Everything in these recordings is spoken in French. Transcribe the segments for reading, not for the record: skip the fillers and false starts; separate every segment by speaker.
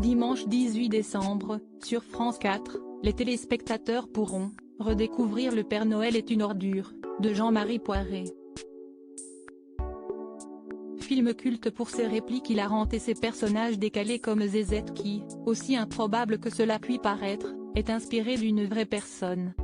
Speaker 1: Dimanche 18 décembre, sur France 4, les téléspectateurs pourront redécouvrir Le Père Noël est une ordure, de Jean-Marie Poiré. Film culte pour ses répliques hilarantes et ses personnages décalés comme Zézette qui, aussi improbable que cela puisse paraître, est inspiré d'une vraie personne.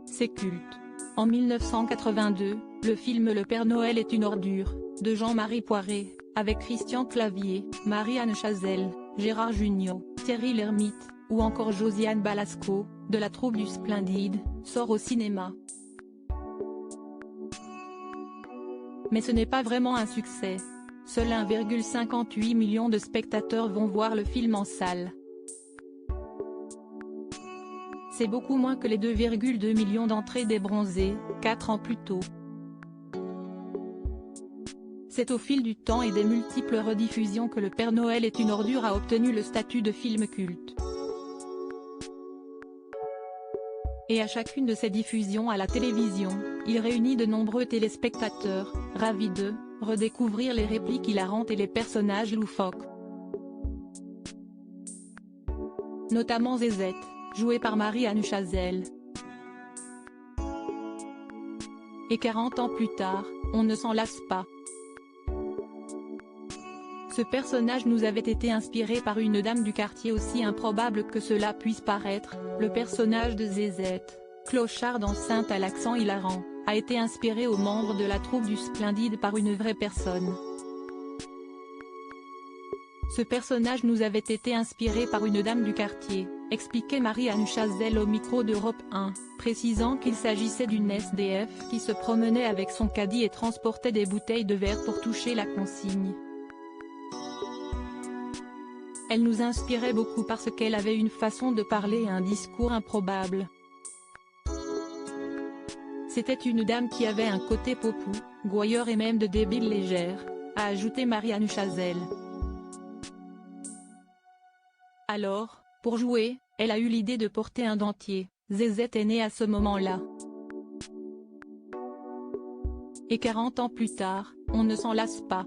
Speaker 1: C'est culte. En 1982, le film Le Père Noël est une ordure, de Jean-Marie Poiré, avec Christian Clavier, Marie-Anne Chazelle, Gérard Jugnot, Thierry Lhermitte, ou encore Josiane Balasco, de la troupe du Splendide, sort au cinéma. Mais ce n'est pas vraiment un succès. Seuls 1,58 million de spectateurs vont voir le film en salle. C'est beaucoup moins que les 2,2 millions d'entrées des Bronzés, 4 ans plus tôt. C'est au fil du temps et des multiples rediffusions que Le Père Noël est une ordure a obtenu le statut de film culte. Et à chacune de ces diffusions à la télévision, il réunit de nombreux téléspectateurs, ravis de redécouvrir les répliques hilarantes et les personnages loufoques. Notamment Zézette, jouée par Marie-Anne Chazelle. Et 40 ans plus tard, on ne s'en lasse pas. Ce personnage nous avait été inspiré par une dame du quartier aussi improbable que cela puisse paraître, le personnage de Zézette, clocharde enceinte à l'accent hilarant, a été inspiré aux membres de la troupe du Splendide par une vraie personne. Ce personnage nous avait été inspiré par une dame du quartier, expliquait Marie-Anne Chazelle au micro d'Europe 1, précisant qu'il s'agissait d'une SDF qui se promenait avec son caddie et transportait des bouteilles de verre pour toucher la consigne. Elle nous inspirait beaucoup parce qu'elle avait une façon de parler et un discours improbable. C'était une dame qui avait un côté popou, gouailleur et même de débile légère, a ajouté Marie-Anne Chazelle. Alors, pour jouer, elle a eu l'idée de porter un dentier. Zézette est née à ce moment-là. Et 40 ans plus tard, on ne s'en lasse pas.